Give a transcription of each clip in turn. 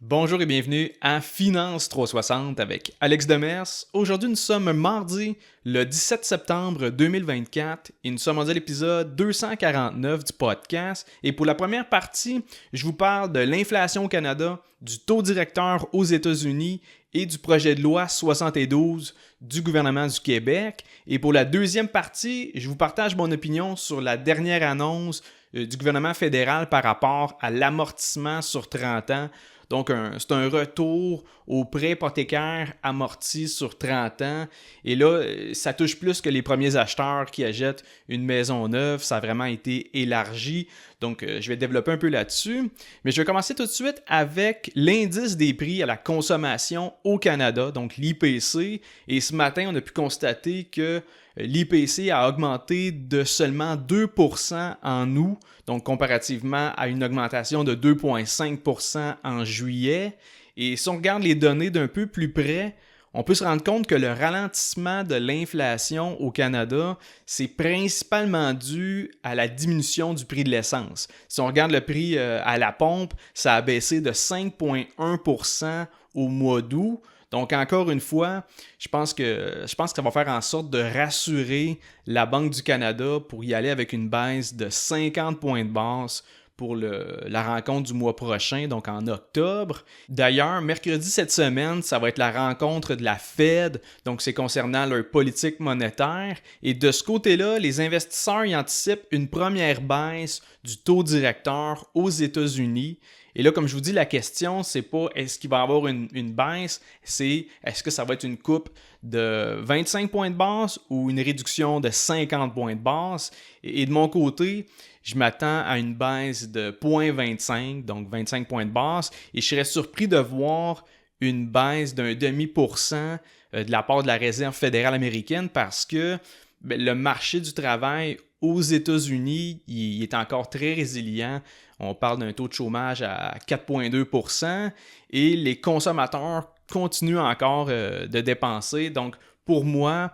Bonjour et bienvenue à Finance 360 avec Alex Demers. Aujourd'hui, nous sommes mardi, le 17 septembre 2024 et nous sommes rendus à l'épisode 249 du podcast. Et pour la première partie, je vous parle de l'inflation au Canada, du taux directeur aux États-Unis et du projet de loi 72 du gouvernement du Québec. Et pour la deuxième partie, je vous partage mon opinion sur la dernière annonce du gouvernement fédéral par rapport à l'amortissement sur 30 ans. Donc, c'est un retour aux prêts hypothécaires amortis sur 30 ans. Et là, ça touche plus que les premiers acheteurs qui achètent une maison neuve. Ça a vraiment été élargi. Donc, je vais développer un peu là-dessus. Mais je vais commencer tout de suite avec l'indice des prix à la consommation au Canada, donc l'IPC. Et ce matin, on a pu constater que l'IPC a augmenté de seulement 2% en août, donc comparativement à une augmentation de 2,5% en juillet. Et si on regarde les données d'un peu plus près, on peut se rendre compte que le ralentissement de l'inflation au Canada, c'est principalement dû à la diminution du prix de l'essence. Si on regarde le prix à la pompe, ça a baissé de 5,1% au mois d'août. Donc, encore une fois, je pense que ça va faire en sorte de rassurer la Banque du Canada pour y aller avec une baisse de 50 points de base pour la rencontre du mois prochain, donc en octobre. D'ailleurs, mercredi cette semaine, ça va être la rencontre de la Fed, donc c'est concernant leur politique monétaire. Et de ce côté-là, les investisseurs y anticipent une première baisse du taux directeur aux États-Unis. Et là, comme je vous dis, la question, c'est pas est-ce qu'il va y avoir une baisse, c'est est-ce que ça va être une coupe de 25 points de base ou une réduction de 50 points de base. Et de mon côté, je m'attends à une baisse de 0,25, donc 25 points de base, et je serais surpris de voir une baisse d'un demi% de la part de la Réserve fédérale américaine parce que le marché du travail aux États-Unis, il est encore très résilient. On parle d'un taux de chômage à 4,2% et les consommateurs continuent encore de dépenser. Donc, pour moi,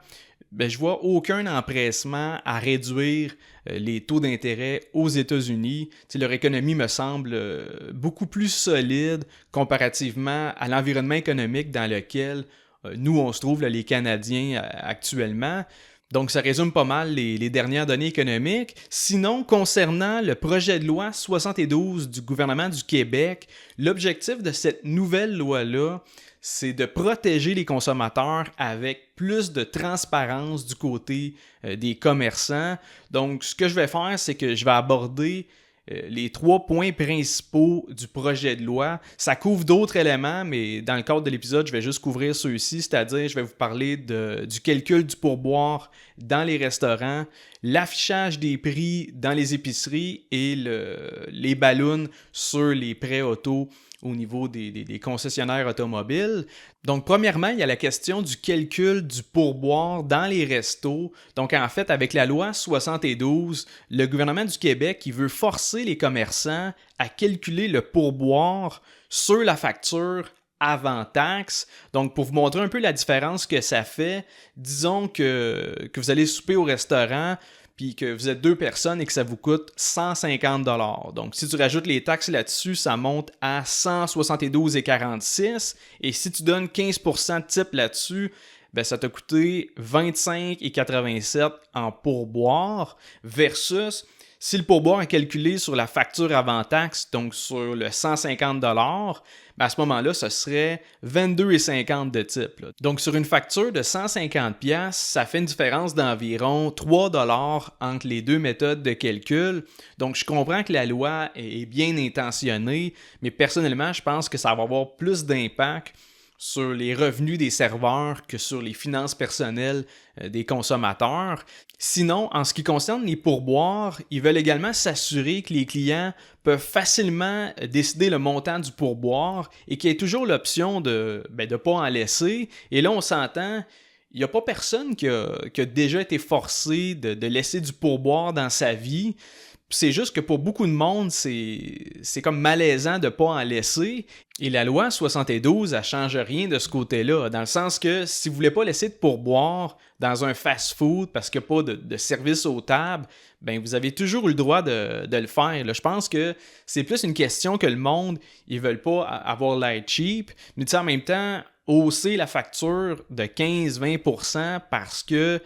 je vois aucun empressement à réduire les taux d'intérêt aux États-Unis. Leur économie me semble beaucoup plus solide comparativement à l'environnement économique dans lequel nous, on se trouve, là, les Canadiens, actuellement. Donc, ça résume pas mal les dernières données économiques. Sinon, concernant le projet de loi 72 du gouvernement du Québec, l'objectif de cette nouvelle loi-là, c'est de protéger les consommateurs avec plus de transparence du côté des commerçants. Donc, ce que je vais faire, c'est que je vais aborder les 3 points principaux du projet de loi. Ça couvre d'autres éléments, mais dans le cadre de l'épisode, je vais juste couvrir ceux-ci, c'est-à-dire je vais vous parler du calcul du pourboire dans les restaurants, l'affichage des prix dans les épiceries et les ballons sur les prêts auto au niveau des concessionnaires automobiles. Donc, premièrement, il y a la question du calcul du pourboire dans les restos. Donc, en fait, avec la loi 72, le gouvernement du Québec, il veut forcer les commerçants à calculer le pourboire sur la facture avant taxe. Donc, pour vous montrer un peu la différence que ça fait, disons que vous allez souper au restaurant, puis que vous êtes 2 personnes et que ça vous coûte 150 $. Donc, si tu rajoutes les taxes là-dessus, ça monte à 172,46 $. Et si tu donnes 15% de type là-dessus, ça t'a coûté 25,87 $ en pourboire versus si le pourboire est calculé sur la facture avant taxe, donc sur le 150 $, à ce moment-là, ce serait 22,50 $ de type. Là. Donc, sur une facture de 150 $, ça fait une différence d'environ 3 $ entre les deux méthodes de calcul. Donc, je comprends que la loi est bien intentionnée, mais personnellement, je pense que ça va avoir plus d'impact sur les revenus des serveurs que sur les finances personnelles des consommateurs. Sinon, en ce qui concerne les pourboires, ils veulent également s'assurer que les clients peuvent facilement décider le montant du pourboire et qu'il y ait toujours l'option de ne pas en laisser. Et là, on s'entend, il n'y a pas personne qui a déjà été forcé de laisser du pourboire dans sa vie. C'est juste que pour beaucoup de monde, c'est comme malaisant de ne pas en laisser. Et la loi 72, elle ne change rien de ce côté-là, dans le sens que si vous ne voulez pas laisser de pourboire dans un fast-food parce qu'il n'y a pas de service aux tables, ben vous avez toujours eu le droit de le faire. Là, je pense que c'est plus une question que le monde, ils veulent pas avoir l'air cheap, mais en même temps, hausser la facture de 15-20% parce que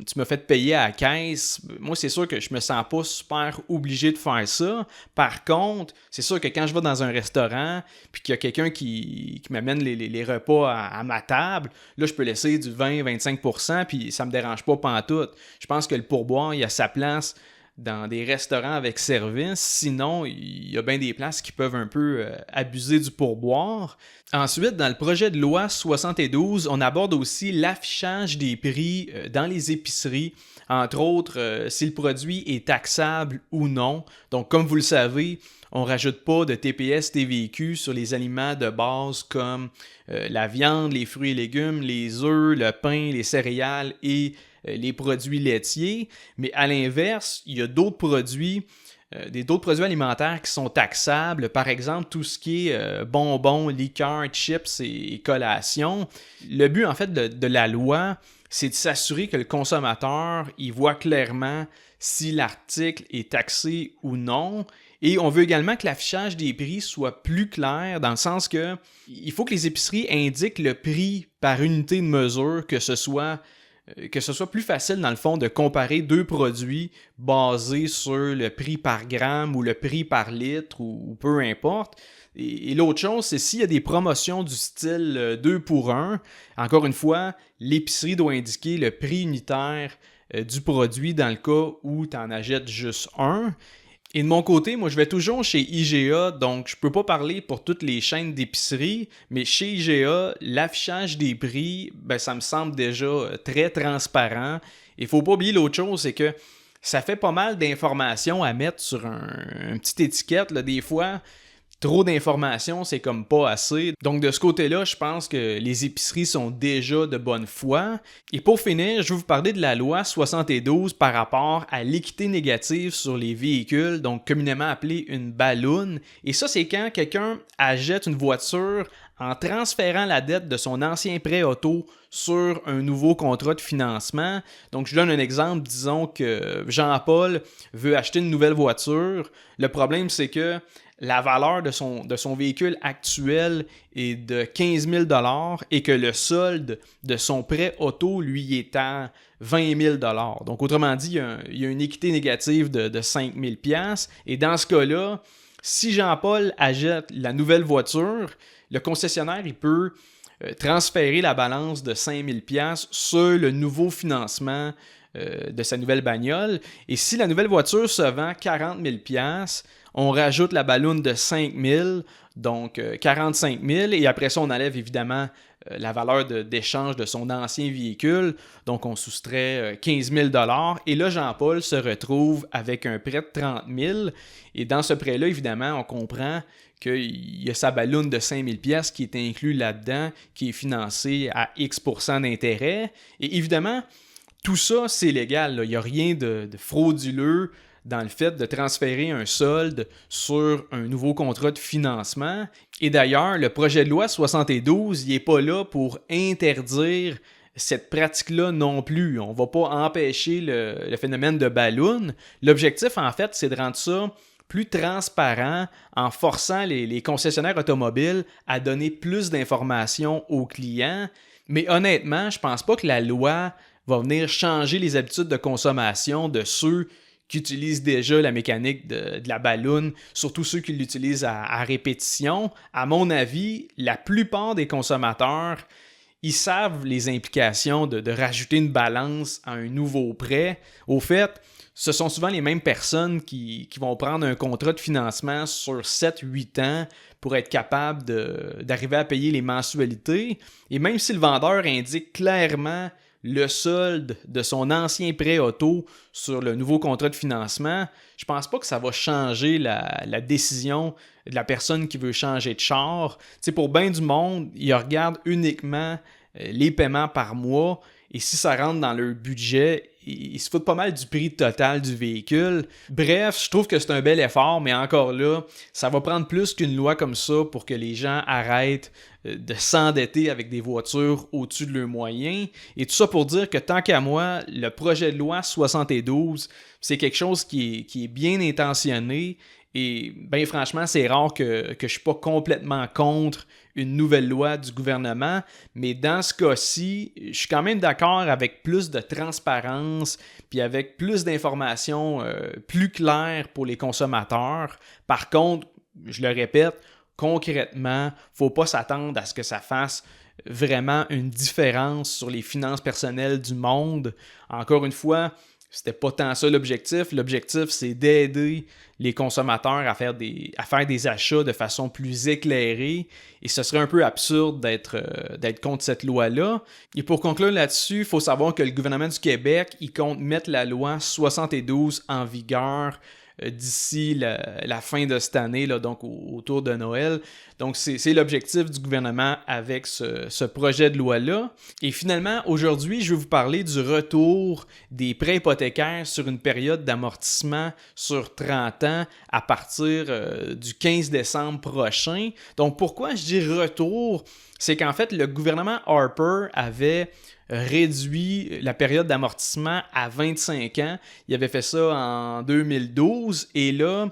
tu m'as fait payer à la caisse, moi c'est sûr que je me sens pas super obligé de faire ça. Par contre, c'est sûr que quand je vais dans un restaurant puis qu'il y a quelqu'un qui m'amène les repas à ma table, là je peux laisser du 20-25% puis ça me dérange pas pantoute. Je pense que le pourboire, il a sa place dans des restaurants avec service. Sinon, il y a bien des places qui peuvent un peu abuser du pourboire. Ensuite, dans le projet de loi 72, on aborde aussi l'affichage des prix dans les épiceries. Entre autres, si le produit est taxable ou non. Donc, comme vous le savez, on ne rajoute pas de TPS, TVQ sur les aliments de base comme la viande, les fruits et légumes, les œufs, le pain, les céréales et les produits laitiers. Mais à l'inverse, il y a d'autres produits alimentaires qui sont taxables. Par exemple, tout ce qui est bonbons, liqueurs, chips et collations. Le but, en fait, de la loi, c'est de s'assurer que le consommateur, il voit clairement si l'article est taxé ou non. Et on veut également que l'affichage des prix soit plus clair, dans le sens que il faut que les épiceries indiquent le prix par unité de mesure, que ce soit plus facile, dans le fond, de comparer deux produits basés sur le prix par gramme ou le prix par litre ou peu importe. Et l'autre chose, c'est s'il y a des promotions du style 2 pour 1, encore une fois, l'épicerie doit indiquer le prix unitaire du produit dans le cas où tu en achètes juste un. Et de mon côté, moi, je vais toujours chez IGA, donc je peux pas parler pour toutes les chaînes d'épicerie, mais chez IGA, l'affichage des prix, ça me semble déjà très transparent. Il faut pas oublier l'autre chose, c'est que ça fait pas mal d'informations à mettre sur une petite étiquette. Là, des fois, trop d'informations, c'est comme pas assez. Donc de ce côté-là, je pense que les épiceries sont déjà de bonne foi. Et pour finir, je vais vous parler de la loi 72 par rapport à l'équité négative sur les véhicules, donc communément appelée une balloune. Et ça, c'est quand quelqu'un achète une voiture en transférant la dette de son ancien prêt auto sur un nouveau contrat de financement. Donc, je donne un exemple. Disons que Jean-Paul veut acheter une nouvelle voiture. Le problème, c'est que la valeur de son véhicule actuel est de 15 000 $ et que le solde de son prêt auto, lui, est à 20 000 $. Donc, autrement dit, il y a une équité négative de 5 000 $. Et dans ce cas-là, si Jean-Paul achète la nouvelle voiture, le concessionnaire, il peut transférer la balance de 5 000 $ sur le nouveau financement de sa nouvelle bagnole. Et si la nouvelle voiture se vend 40 000 $, on rajoute la balloune de 5 000, donc 45 000, et après ça, on enlève évidemment la valeur d'échange de son ancien véhicule, donc on soustrait 15 000 $, et là, Jean-Paul se retrouve avec un prêt de 30 000, et dans ce prêt-là, évidemment, on comprend qu'il y a sa balloune de 5 000 $ qui est inclus là-dedans, qui est financée à X% d'intérêt, et évidemment, tout ça, c'est légal, là. Il n'y a rien de frauduleux dans le fait de transférer un solde sur un nouveau contrat de financement. Et d'ailleurs, le projet de loi 72, il n'est pas là pour interdire cette pratique-là non plus. On ne va pas empêcher le phénomène de balloon. L'objectif, en fait, c'est de rendre ça plus transparent en forçant les concessionnaires automobiles à donner plus d'informations aux clients. Mais honnêtement, je ne pense pas que la loi va venir changer les habitudes de consommation de ceux qui utilisent déjà la mécanique de la balloune, surtout ceux qui l'utilisent à répétition. À mon avis, la plupart des consommateurs, ils savent les implications de rajouter une balance à un nouveau prêt. Au fait, ce sont souvent les mêmes personnes qui vont prendre un contrat de financement sur 7-8 ans pour être capable d'arriver à payer les mensualités. Et même si le vendeur indique clairement le solde de son ancien prêt auto sur le nouveau contrat de financement, je pense pas que ça va changer la décision de la personne qui veut changer de char. T'sais, pour bien du monde, ils regardent uniquement les paiements par mois et si ça rentre dans leur budget, ils se foutent pas mal du prix total du véhicule. Bref, je trouve que c'est un bel effort, mais encore là, ça va prendre plus qu'une loi comme ça pour que les gens arrêtent de s'endetter avec des voitures au-dessus de leurs moyens. Et tout ça pour dire que tant qu'à moi, le projet de loi 72, c'est quelque chose qui est bien intentionné. Et bien franchement, c'est rare que je ne suis pas complètement contre une nouvelle loi du gouvernement, mais dans ce cas-ci, je suis quand même d'accord avec plus de transparence, puis avec plus d'informations plus claires pour les consommateurs. Par contre, je le répète, concrètement, il ne faut pas s'attendre à ce que ça fasse vraiment une différence sur les finances personnelles du monde. Encore une fois, c'était pas tant ça l'objectif. L'objectif, c'est d'aider les consommateurs à faire des achats de façon plus éclairée. Et ce serait un peu absurde d'être contre cette loi-là. Et pour conclure là-dessus, il faut savoir que le gouvernement du Québec, il compte mettre la loi 72 en vigueur d'ici la fin de cette année, là, donc autour de Noël. Donc, c'est l'objectif du gouvernement avec ce projet de loi-là. Et finalement, aujourd'hui, je vais vous parler du retour des prêts hypothécaires sur une période d'amortissement sur 30 ans à partir du 15 décembre prochain. Donc, pourquoi je dis retour? C'est qu'en fait, le gouvernement Harper avait réduit la période d'amortissement à 25 ans. Il avait fait ça en 2012 et là,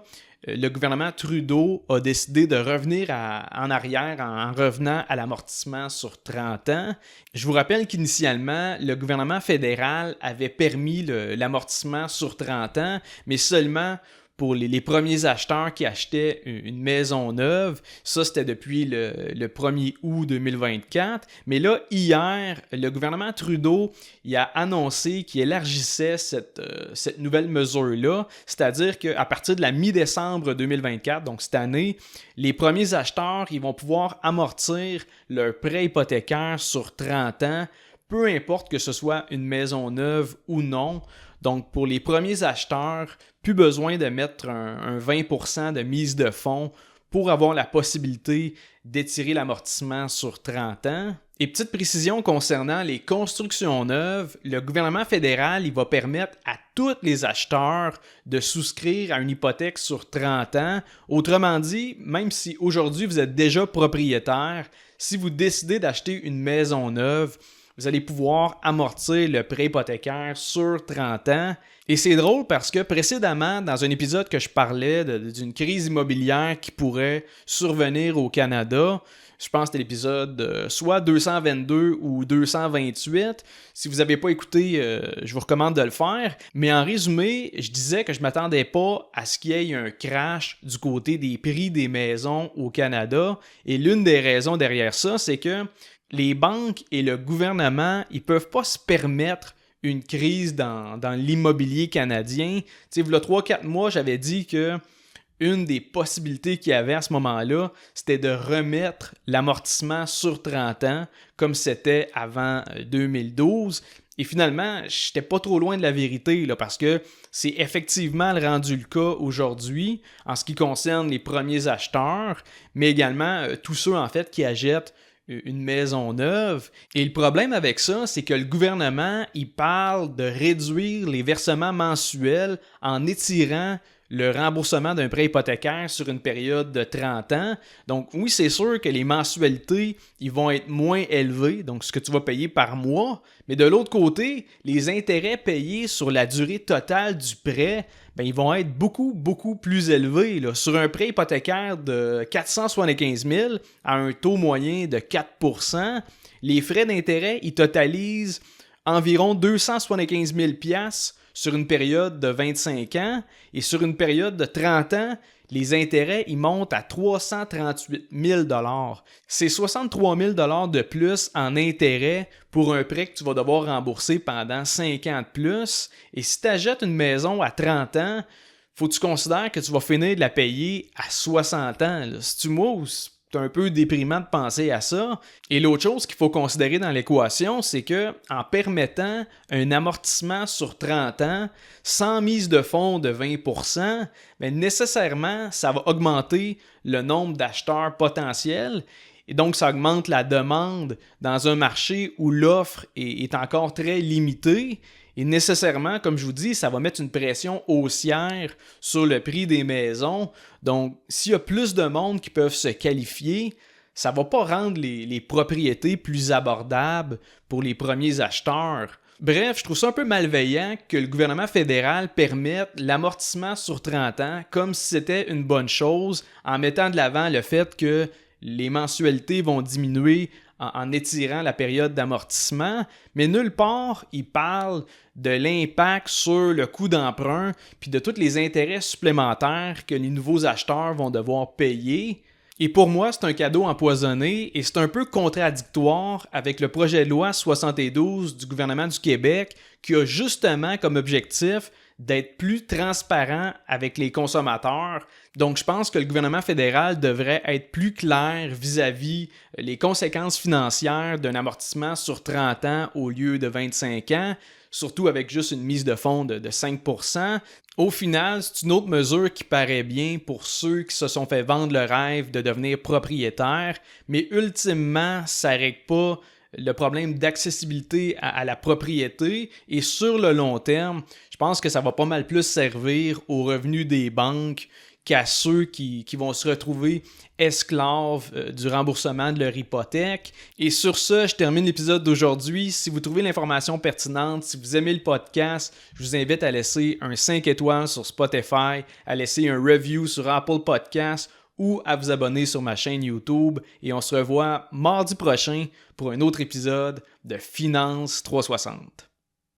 le gouvernement Trudeau a décidé de revenir en arrière en revenant à l'amortissement sur 30 ans. Je vous rappelle qu'initialement, le gouvernement fédéral avait permis l'amortissement sur 30 ans, mais seulement pour les premiers acheteurs qui achetaient une maison neuve. Ça, c'était depuis le 1er août 2024. Mais là, hier, le gouvernement Trudeau il a annoncé qu'il élargissait cette nouvelle mesure-là, c'est-à-dire qu'à partir de la mi-décembre 2024, donc cette année, les premiers acheteurs ils vont pouvoir amortir leur prêt hypothécaire sur 30 ans, peu importe que ce soit une maison neuve ou non. Donc, pour les premiers acheteurs, plus besoin de mettre un 20% de mise de fonds pour avoir la possibilité d'étirer l'amortissement sur 30 ans. Et petite précision concernant les constructions neuves, le gouvernement fédéral il va permettre à tous les acheteurs de souscrire à une hypothèque sur 30 ans. Autrement dit, même si aujourd'hui vous êtes déjà propriétaire, si vous décidez d'acheter une maison neuve, vous allez pouvoir amortir le prêt hypothécaire sur 30 ans. Et c'est drôle parce que précédemment, dans un épisode que je parlais d'une crise immobilière qui pourrait survenir au Canada, je pense que c'était l'épisode soit 222 ou 228. Si vous n'avez pas écouté, je vous recommande de le faire. Mais en résumé, je disais que je ne m'attendais pas à ce qu'il y ait un crash du côté des prix des maisons au Canada. Et l'une des raisons derrière ça, c'est que les banques et le gouvernement, ils ne peuvent pas se permettre une crise dans l'immobilier canadien. Tu sais, il y a 3-4 mois, j'avais dit que une des possibilités qu'il y avait à ce moment-là, c'était de remettre l'amortissement sur 30 ans, comme c'était avant 2012. Et finalement, je n'étais pas trop loin de la vérité, là, parce que c'est effectivement rendu le cas aujourd'hui en ce qui concerne les premiers acheteurs, mais également tous ceux en fait qui achètent une maison neuve. Et le problème avec ça, c'est que le gouvernement, il parle de réduire les versements mensuels en étirant le remboursement d'un prêt hypothécaire sur une période de 30 ans. Donc oui, c'est sûr que les mensualités, ils vont être moins élevées, donc ce que tu vas payer par mois, mais de l'autre côté, les intérêts payés sur la durée totale du prêt, ben, ils vont être beaucoup, beaucoup plus élevés. Là. Sur un prêt hypothécaire de 475 000 à un taux moyen de 4 %, les frais d'intérêt, ils totalisent environ 275 000 $ sur une période de 25 ans et sur une période de 30 ans, les intérêts ils montent à 338 000 $. C'est 63 000 $ de plus en intérêts pour un prêt que tu vas devoir rembourser pendant 5 ans de plus. Et si tu achètes une maison à 30 ans, faut que tu considères que tu vas finir de la payer à 60 ans. Là. Si tu mousses, c'est un peu déprimant de penser à ça. Et l'autre chose qu'il faut considérer dans l'équation, c'est que en permettant un amortissement sur 30 ans sans mise de fonds de 20 %, bien, nécessairement, ça va augmenter le nombre d'acheteurs potentiels. Et donc, ça augmente la demande dans un marché où l'offre est encore très limitée. Et nécessairement, comme je vous dis, ça va mettre une pression haussière sur le prix des maisons. Donc, s'il y a plus de monde qui peuvent se qualifier, ça ne va pas rendre les propriétés plus abordables pour les premiers acheteurs. Bref, je trouve ça un peu malveillant que le gouvernement fédéral permette l'amortissement sur 30 ans comme si c'était une bonne chose en mettant de l'avant le fait que les mensualités vont diminuer en étirant la période d'amortissement, mais nulle part, il parle de l'impact sur le coût d'emprunt puis de tous les intérêts supplémentaires que les nouveaux acheteurs vont devoir payer. Et pour moi, c'est un cadeau empoisonné et c'est un peu contradictoire avec le projet de loi 72 du gouvernement du Québec qui a justement comme objectif d'être plus transparent avec les consommateurs. Donc, je pense que le gouvernement fédéral devrait être plus clair vis-à-vis les conséquences financières d'un amortissement sur 30 ans au lieu de 25 ans, surtout avec juste une mise de fonds de 5%. Au final, c'est une autre mesure qui paraît bien pour ceux qui se sont fait vendre le rêve de devenir propriétaires, mais ultimement, ça ne règle pas le problème d'accessibilité à la propriété et sur le long terme, je pense que ça va pas mal plus servir aux revenus des banques qu'à ceux qui vont se retrouver esclaves du remboursement de leur hypothèque. Et sur ce, je termine l'épisode d'aujourd'hui. Si vous trouvez l'information pertinente, si vous aimez le podcast, je vous invite à laisser un 5 étoiles sur Spotify, à laisser un review sur Apple Podcasts ou à vous abonner sur ma chaîne YouTube. Et on se revoit mardi prochain pour un autre épisode de Finance 360.